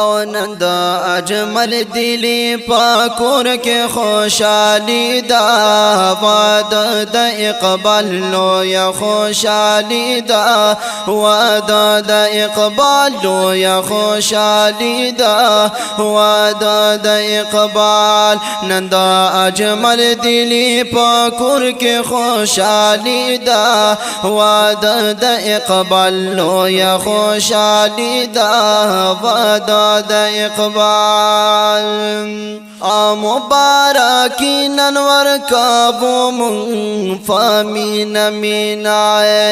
او نن د اجمل دلی پاکور کې خوشالي دا واده د اقبال لو یا خوشالي دا واده د اقبال لو یا خوشالي دا واده د اقبال نن د اجمل دلی پاکور کې خوشالي دا واده د اقبال لو یا خوشالي دا واده د اقبال مبارکی ننور کابو من فامین مینائے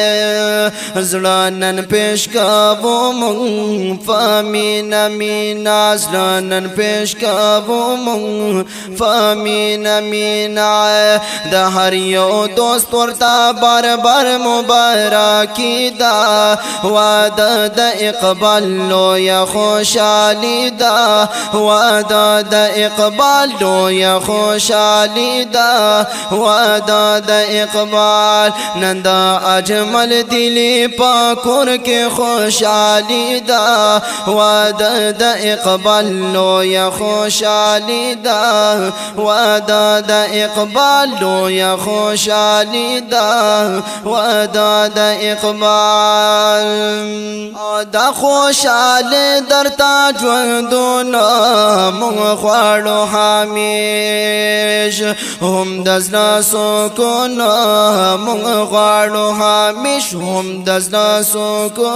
زلانن پیش کابو من فامین مینائے زلانن پیش کابو من فامین مینائے دا ہر یو دوست ورطا بار بار مبارکی دا وعدہ دا اقبال لو یا خوشالی دا وعدہ دا اقبال لو یا خوشالی دا وعدہ دا اقبال نن دا اجمل دلی پاکور کے خوشالی دا وعدہ دا اقبال لو یا خوشالی دا وعدہ دا اقبال لو یا خوشالی دا وعدہ دا اقبال دا خوشالی در تا ژوندونه مونږ غواړو همیش هم د زړه سکون مونږ غواړو همیش هم د زړه سکون